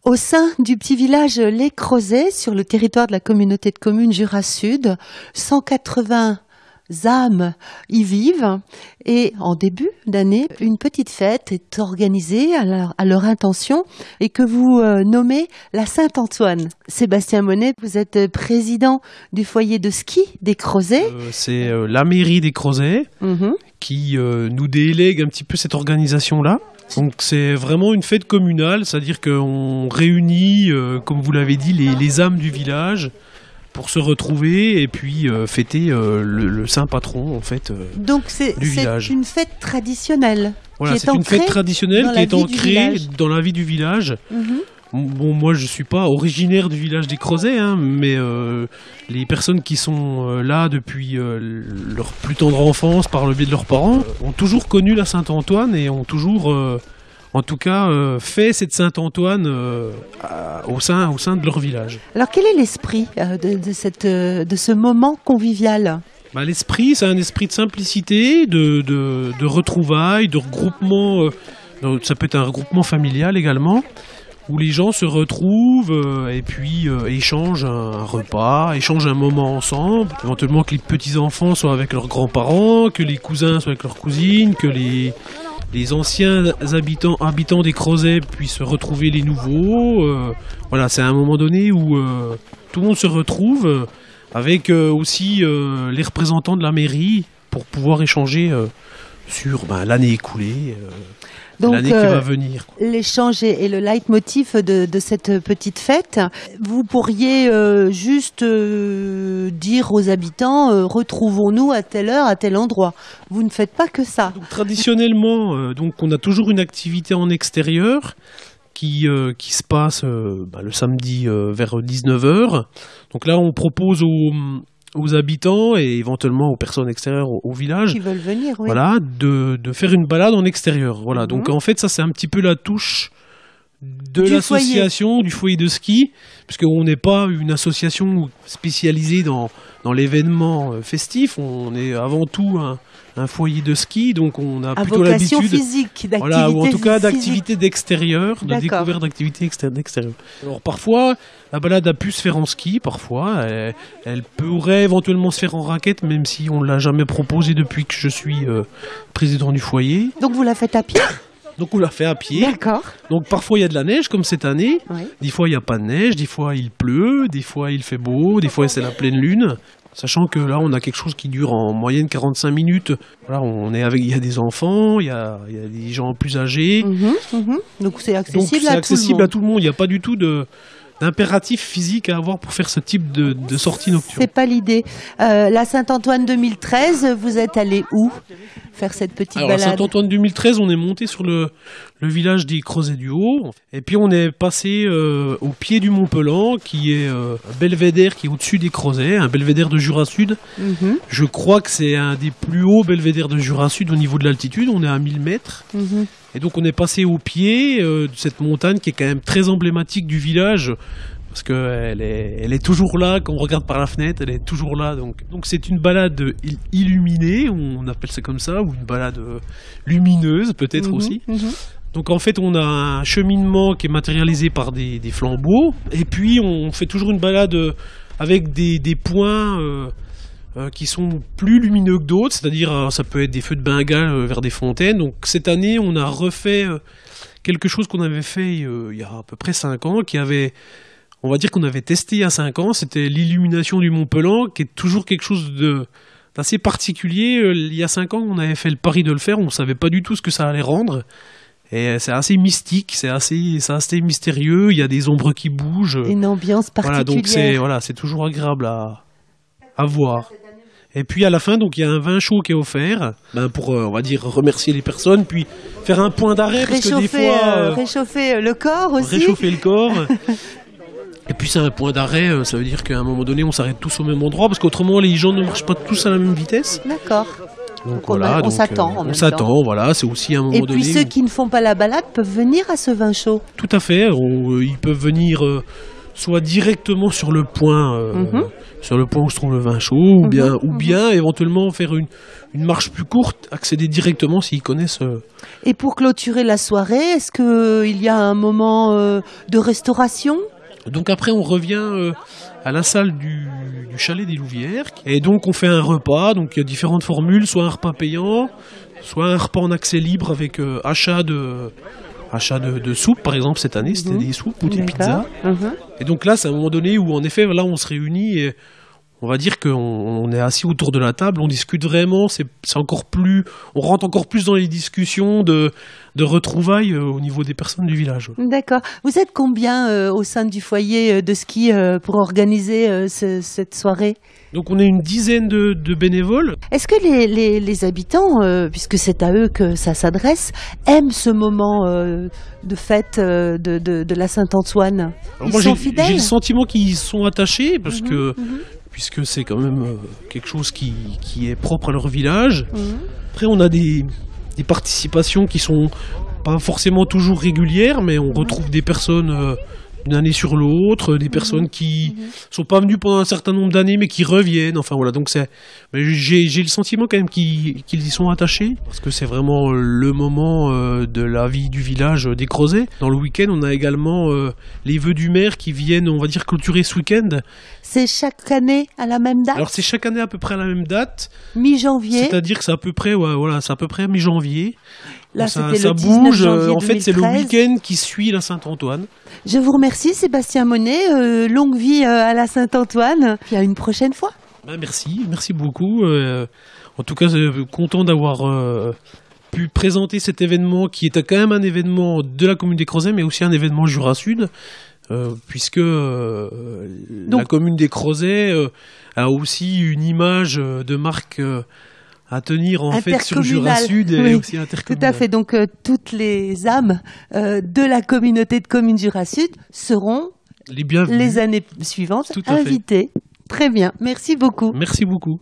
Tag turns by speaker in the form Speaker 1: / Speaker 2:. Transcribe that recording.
Speaker 1: Au sein du petit village Les Crozets, sur le territoire de la communauté de communes Jura Sud, 180 âmes y vivent et en début d'année, une petite fête est organisée à leur intention et que vous nommez la Saint-Antoine. Sébastien Monet, vous êtes président du foyer de ski des Crozets.
Speaker 2: C'est la mairie des Crozets qui nous délègue un petit peu cette organisation-là. Donc c'est vraiment une fête communale, c'est-à-dire qu'on réunit, comme vous l'avez dit, les âmes du village pour se retrouver et puis fêter le saint patron en fait
Speaker 1: Donc
Speaker 2: du village.
Speaker 1: C'est une fête traditionnelle.
Speaker 2: Voilà, c'est une fête traditionnelle qui est ancrée dans la vie du village. Bon, moi je suis pas originaire du village des Crozets, mais les personnes qui sont là depuis leur plus tendre enfance par le biais de leurs parents ont toujours connu la Saint-Antoine et ont toujours, en tout cas, fait cette Saint-Antoine au sein de leur village.
Speaker 1: Alors quel est l'esprit de ce moment convivial ?
Speaker 2: L'esprit, c'est un esprit de simplicité, de retrouvailles, de regroupement. Ça peut être un regroupement familial également, où les gens se retrouvent et puis échangent un repas, échangent un moment ensemble, éventuellement que les petits-enfants soient avec leurs grands-parents, que les cousins soient avec leurs cousines, que les anciens habitants des Crozets puissent retrouver les nouveaux. Voilà, c'est un moment donné où tout le monde se retrouve avec aussi les représentants de la mairie pour pouvoir échanger sur l'année écoulée. Donc, l'année qui va venir.
Speaker 1: L'échange est le leitmotiv de cette petite fête. Vous pourriez juste dire aux habitants retrouvons-nous à telle heure, à tel endroit. Vous ne faites pas que ça.
Speaker 2: Donc, traditionnellement, on a toujours une activité en extérieur qui se passe le samedi vers 19h. Donc là, on propose aux habitants et éventuellement aux personnes extérieures au village
Speaker 1: qui veulent venir, oui.
Speaker 2: Voilà, de faire une balade en extérieur. Voilà. Donc en fait, ça c'est un petit peu la touche de l'association, du foyer de ski, puisqu'on n'est pas une association spécialisée dans l'événement festif, on est avant tout un foyer de ski, donc on a plutôt l'habitude
Speaker 1: physique,
Speaker 2: voilà, ou en tout cas d'activité d'extérieur, de découverte d'activité d'extérieur. Alors parfois, la balade a pu se faire en ski, parfois, elle pourrait éventuellement se faire en raquette, même si on ne l'a jamais proposé depuis que je suis président du foyer.
Speaker 1: Donc vous la faites à pied ?
Speaker 2: Donc on l'a fait à pied.
Speaker 1: D'accord.
Speaker 2: Donc parfois il y a de la neige comme cette année.
Speaker 1: Oui.
Speaker 2: Des fois il n'y a pas de neige, des fois il pleut, des fois il fait beau, des fois c'est la pleine lune. Sachant que là on a quelque chose qui dure en moyenne 45 minutes. Voilà, il y a des enfants, il y a des gens plus âgés.
Speaker 1: Donc c'est accessible,
Speaker 2: à tout le monde. Il n'y a pas du tout d'impératif physique à avoir pour faire ce type de sortie nocturne.
Speaker 1: C'est pas l'idée. La Saint-Antoine 2013, vous êtes allé où faire cette petite balade ?
Speaker 2: La Saint-Antoine 2013, on est monté sur le village des Crozets du Haut. Et puis on est passé au pied du Mont Pelan, qui est un belvédère qui est au-dessus des Crozets, un belvédère de Jura Sud. Je crois que c'est un des plus hauts belvédères de Jura Sud au niveau de l'altitude. On est à 1000 mètres. Et donc on est passé au pied de cette montagne qui est quand même très emblématique du village, parce qu'elle est toujours là, quand on regarde par la fenêtre, elle est toujours là. Donc c'est une balade illuminée, on appelle ça comme ça, ou une balade lumineuse peut-être aussi. Donc en fait on a un cheminement qui est matérialisé par des flambeaux, et puis on fait toujours une balade avec des points qui sont plus lumineux que d'autres, c'est-à-dire ça peut être des feux de Bengale vers des fontaines. Donc cette année on a refait quelque chose qu'on avait fait il y a à peu près 5 ans, on va dire qu'on avait testé il y a 5 ans, c'était l'illumination du Mont Pelan, qui est toujours quelque chose d'assez particulier. Il y a 5 ans on avait fait le pari de le faire, on ne savait pas du tout ce que ça allait rendre. Et c'est assez mystique, c'est assez mystérieux, il y a des ombres qui bougent.
Speaker 1: Une ambiance particulière.
Speaker 2: Donc c'est toujours agréable à voir. Et puis à la fin, donc il y a un vin chaud qui est offert, pour on va dire remercier les personnes, puis faire un point d'arrêt parce que des fois
Speaker 1: réchauffer le corps aussi.
Speaker 2: Réchauffer le corps. Et puis c'est un point d'arrêt, ça veut dire qu'à un moment donné, on s'arrête tous au même endroit, parce qu'autrement les gens ne marchent pas tous à la même vitesse.
Speaker 1: D'accord.
Speaker 2: Donc voilà, on s'attend. On s'attend, voilà, c'est aussi un moment donné.
Speaker 1: Et puis ceux qui ne font pas la balade peuvent venir à ce vin chaud.
Speaker 2: Tout à fait, ils peuvent venir soit directement sur le point sur le point où se trouve le vin chaud, ou bien éventuellement faire une marche plus courte, accéder directement s'ils connaissent.
Speaker 1: Et pour clôturer la soirée, est-ce qu'il y a un moment de restauration ?
Speaker 2: Donc après on revient à la salle du chalet des Louvières, et donc on fait un repas, donc il y a différentes formules, soit un repas payant, soit un repas en accès libre avec achat de soupe, par exemple cette année c'était des soupes ou des pizzas. Et donc là c'est un moment donné où en effet là on se réunit et on va dire qu'on est assis autour de la table, on discute vraiment, c'est encore plus, on rentre encore plus dans les discussions de retrouvailles au niveau des personnes du village.
Speaker 1: D'accord. Vous êtes combien au sein du foyer de ski pour organiser cette soirée ?
Speaker 2: Donc on est une dizaine de bénévoles.
Speaker 1: Est-ce que les habitants, puisque c'est à eux que ça s'adresse, aiment ce moment de fête de la Saint-Antoine ? Ils sont fidèles ?
Speaker 2: J'ai le sentiment qu'ils sont attachés parce que puisque c'est quand même quelque chose qui est propre à leur village. Après, on a des participations qui sont pas forcément toujours régulières, mais on retrouve des personnes d'une année sur l'autre, des personnes qui sont pas venues pendant un certain nombre d'années, mais qui reviennent. Enfin voilà, donc j'ai le sentiment quand même qu'ils y sont attachés, parce que c'est vraiment le moment de la vie du village des Crozets. Dans le week-end, on a également les vœux du maire qui viennent, on va dire, clôturer ce week-end.
Speaker 1: C'est chaque année à la même date ?
Speaker 2: Alors c'est chaque année à peu près à la même date.
Speaker 1: Mi-janvier ?
Speaker 2: C'est-à-dire que c'est à peu près, c'est à peu près mi-janvier.
Speaker 1: Là,
Speaker 2: ça
Speaker 1: le 19
Speaker 2: bouge.
Speaker 1: janvier
Speaker 2: En fait, c'est le
Speaker 1: 2013.
Speaker 2: week-end qui suit la Saint-Antoine.
Speaker 1: Je vous remercie, Sébastien Monet. Longue vie à la Saint-Antoine. Puis à une prochaine fois.
Speaker 2: Merci beaucoup. En tout cas, content d'avoir pu présenter cet événement qui était quand même un événement de la commune des Crozets, mais aussi un événement Jura Sud, puisque la commune des Crozets a aussi une image de marque à tenir en fait sur Jura Sud et aussi intercommunal.
Speaker 1: Tout à fait. Donc toutes les âmes de la communauté de communes Jura Sud seront les années suivantes invitées. Très bien. Merci beaucoup.
Speaker 2: Merci beaucoup.